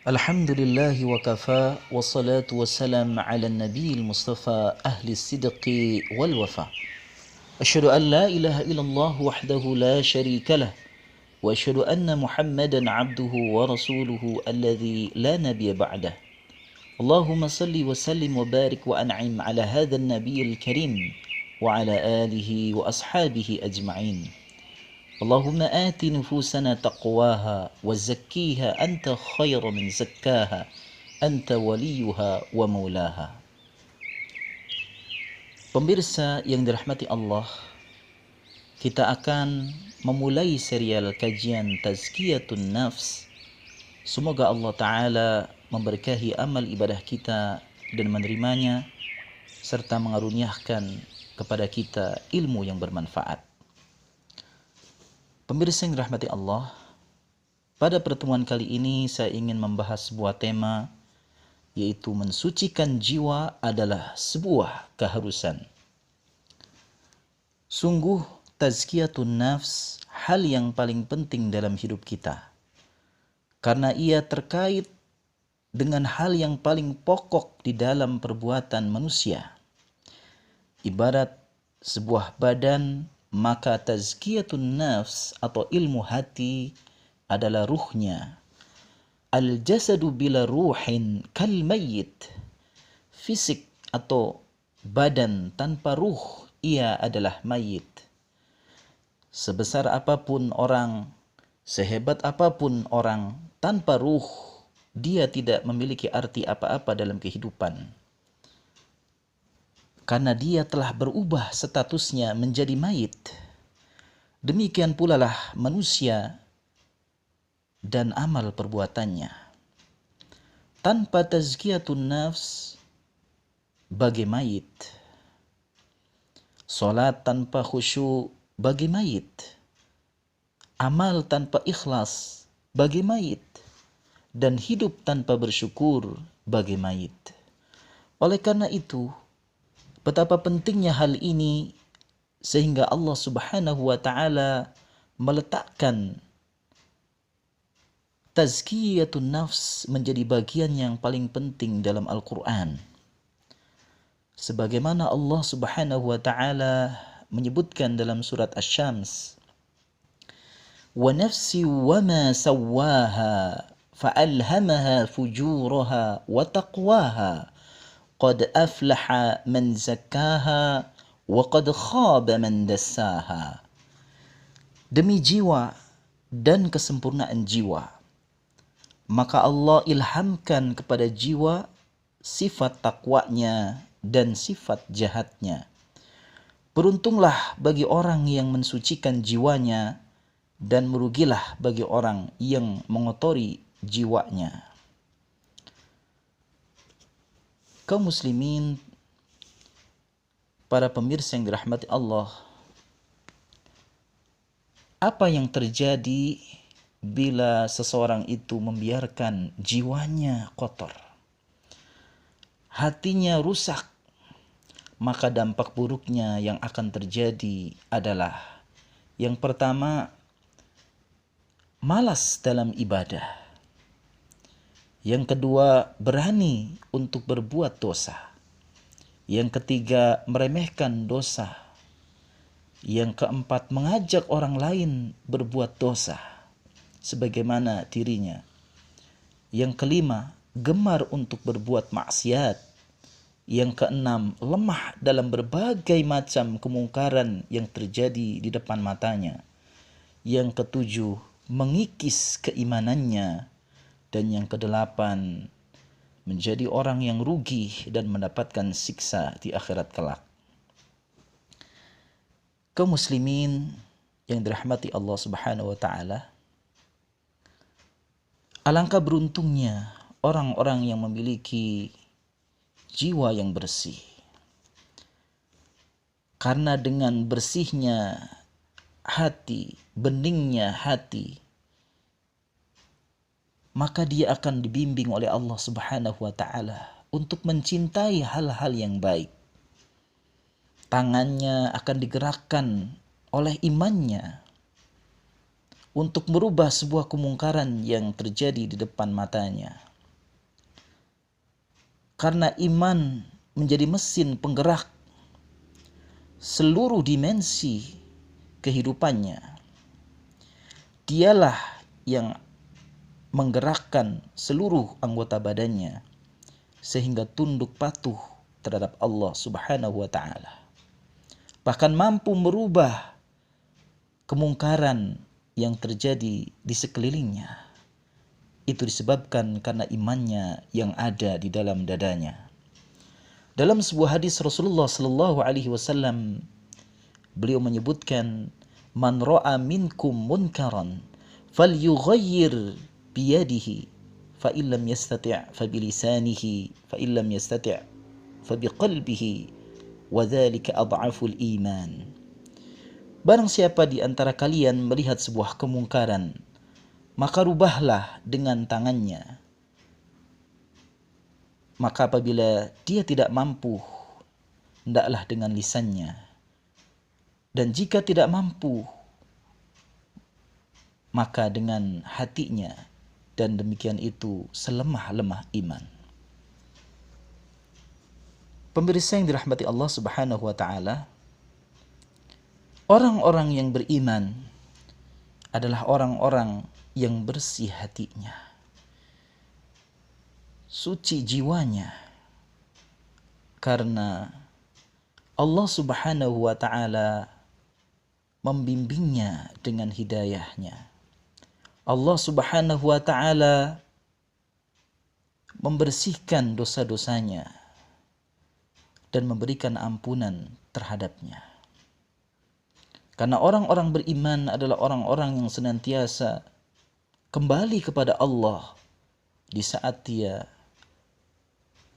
Alhamdulillahi wa kafa wassalatu wassalam ala nabi al-mustafa ahli sidqi wal wafa. Asyhadu an la ilaha illallah wahdahu la syarika lah wa asyhadu anna Muhammadan abduhu wa rasuluhu alladhi la nabiyya ba'dah. Allahumma salli wa sallim wa barik wa an'im ala hadha an-nabiy al-karim wa ala alihi wa ashabihi ajma'in. اللهم آت نفوسنا تقواها وزكيها أنت خير من زكاها أنت وليها ومولاها. Pemirsa yang dirahmati Allah, kita akan memulai serial kajian Tazkiyatun Nafs. Semoga Allah Ta'ala memberkahi amal ibadah kita dan menerimanya, serta mengaruniakan kepada kita ilmu yang bermanfaat. Pemirsa yang dirahmati Allah, pada pertemuan kali ini saya ingin membahas sebuah tema, yaitu mensucikan jiwa adalah sebuah keharusan. Sungguh tazkiyatun nafs hal yang paling penting dalam hidup kita, karena ia terkait dengan hal yang paling pokok di dalam perbuatan manusia. Ibarat sebuah badan, maka tazkiyatun nafs atau ilmu hati adalah ruhnya. Al-jasadu bila ruhin kal mayyit. Fisik atau badan tanpa ruh, ia adalah mayit. Sebesar apapun orang, sehebat apapun orang, tanpa ruh, dia tidak memiliki arti apa-apa dalam kehidupan. Karena dia telah berubah statusnya menjadi mayit. Demikian pula lah manusia dan amal perbuatannya. Tanpa tazkiyatun nafs, bagai mayit. Salat tanpa khusyuk, bagai mayit. Amal tanpa ikhlas, bagai mayit. Dan hidup tanpa bersyukur, bagai mayit. Oleh karena itu, betapa pentingnya hal ini sehingga Allah Subhanahu wa taala meletakkan tazkiyatun nafs menjadi bagian yang paling penting dalam Al-Qur'an. Sebagaimana Allah Subhanahu wa taala menyebutkan dalam surat Asy-Syams, "Wa nafsi wa ma sawwaha fa'alhamaha fujuraha wa taqwaha. Qad aflaha man zakkaha wa qad khaba man dassaha." Demi jiwa dan kesempurnaan jiwa, maka Allah ilhamkan kepada jiwa sifat takwanya dan sifat jahatnya. Beruntunglah bagi orang yang mensucikan jiwanya, dan merugilah bagi orang yang mengotori jiwanya. Kaum muslimin, para pemirsa yang dirahmati Allah, apa yang terjadi bila seseorang itu membiarkan jiwanya kotor, hatinya rusak? Maka dampak buruknya yang akan terjadi adalah, yang pertama, malas dalam ibadah. Yang kedua, berani untuk berbuat dosa. Yang ketiga, meremehkan dosa. Yang keempat, mengajak orang lain berbuat dosa sebagaimana dirinya. Yang kelima, gemar untuk berbuat maksiat. Yang keenam, lemah dalam berbagai macam kemungkaran yang terjadi di depan matanya. Yang ketujuh, mengikis keimanannya. Dan yang kedelapan, menjadi orang yang rugi dan mendapatkan siksa di akhirat kelak. Kaum muslimin yang dirahmati Allah Subhanahu wa taala, alangkah beruntungnya orang-orang yang memiliki jiwa yang bersih. Karena dengan bersihnya hati, beningnya hati, maka dia akan dibimbing oleh Allah Subhanahu wa taala untuk mencintai hal-hal yang baik. Tangannya akan digerakkan oleh imannya untuk merubah sebuah kemungkaran yang terjadi di depan matanya. karena iman menjadi mesin penggerak seluruh dimensi kehidupannya. Dialah yang menggerakkan seluruh anggota badannya sehingga tunduk patuh terhadap Allah Subhanahu wa taala. Bahkan mampu merubah kemungkaran yang terjadi di sekelilingnya. Itu disebabkan karena imannya yang ada di dalam dadanya. Dalam sebuah hadis Rasulullah sallallahu alaihi wasallam, beliau menyebutkan, "Man ra'a minkum munkaran falyughayyir biyadihi, fa illam yastati' fa bilisanihi, fa illam yastati' fa biqalbihi, wa dzalika adhaful iman." Barang siapa di antara kalian melihat sebuah kemungkaran, maka rubahlah dengan tangannya. Maka apabila dia tidak mampu, hendaklah dengan lisannya. Dan jika tidak mampu, maka dengan hatinya. Dan demikian itu selemah-lemah iman. Pemirsa yang dirahmati Allah Subhanahu wa taala, orang-orang yang beriman adalah orang-orang yang bersih hatinya, suci jiwanya, karena Allah Subhanahu wa taala membimbingnya dengan hidayahnya. Allah Subhanahu wa taala membersihkan dosa-dosanya dan memberikan ampunan terhadapnya. Karena orang-orang beriman adalah orang-orang yang senantiasa kembali kepada Allah di saat dia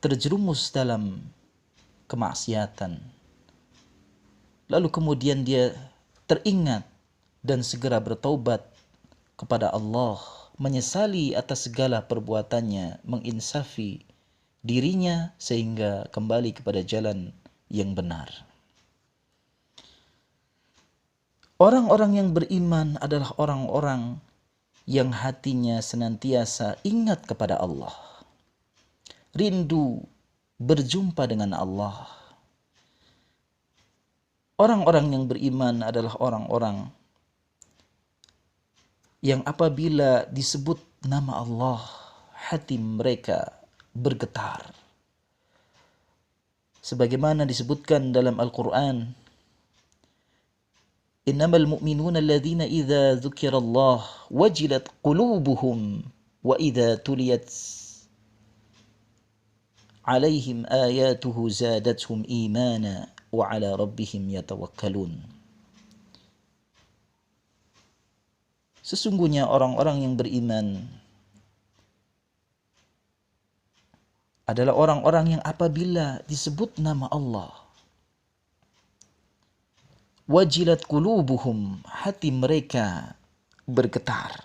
terjerumus dalam kemaksiatan. Lalu kemudian dia teringat dan segera bertaubat kepada Allah, menyesali atas segala perbuatannya, menginsafi dirinya sehingga kembali kepada jalan yang benar. Orang-orang yang beriman adalah orang-orang yang hatinya senantiasa ingat kepada Allah, rindu berjumpa dengan Allah. Orang-orang yang beriman adalah orang-orang yang apabila disebut nama Allah, hati mereka bergetar. Sebagaimana disebutkan dalam Al-Quran, "Innamal mu'minuna alladhina idza dzukirallah wajilat qulubuhum wa idza tuliyat alaihim ayatuhu zadatuhum imana wa ala rabbihim yatawakkalun." Sesungguhnya orang-orang yang beriman adalah orang-orang yang apabila disebut nama Allah, wajilat qulubuhum, hati mereka bergetar.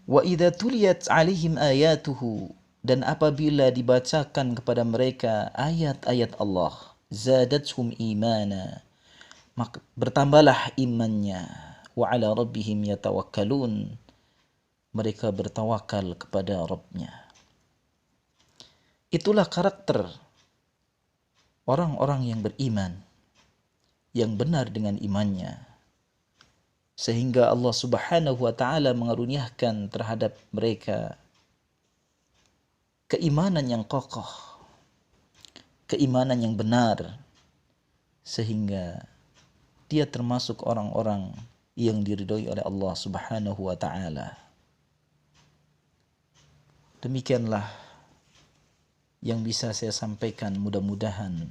Wa idza tuliyat alaihim ayatuhu, dan apabila dibacakan kepada mereka ayat-ayat Allah, zadatuhum imana, maka bertambahlah imannya, wa ala rabbihim yatawakkalun, mereka bertawakal kepada Rabbnya. Itulah karakter orang-orang yang beriman, yang benar dengan imannya, sehingga Allah Subhanahu wa taala mengaruniakan terhadap mereka keimanan yang kokoh, keimanan yang benar, sehingga dia termasuk orang-orang yang diridhoi oleh Allah Subhanahu wa taala. Demikianlah yang bisa saya sampaikan, mudah-mudahan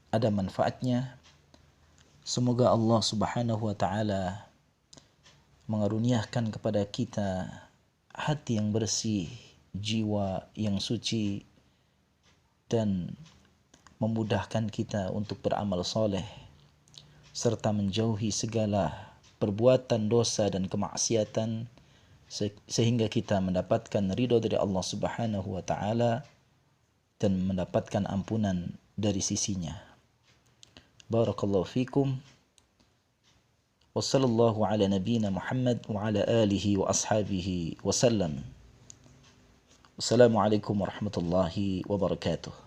ada manfaatnya. Semoga Allah Subhanahu wa taala mengaruniakan kepada kita hati yang bersih, jiwa yang suci, dan memudahkan kita untuk beramal soleh serta menjauhi segala perbuatan dosa dan kemaksiatan, sehingga kita mendapatkan ridho dari Allah Subhanahu wa taala dan mendapatkan ampunan dari sisinya. Barakallahu fikum. Wa sallallahu ala nabiyyina Muhammad wa ala alihi wa ashabihi wa sallam. Wassalamualaikum warahmatullahi wabarakatuh.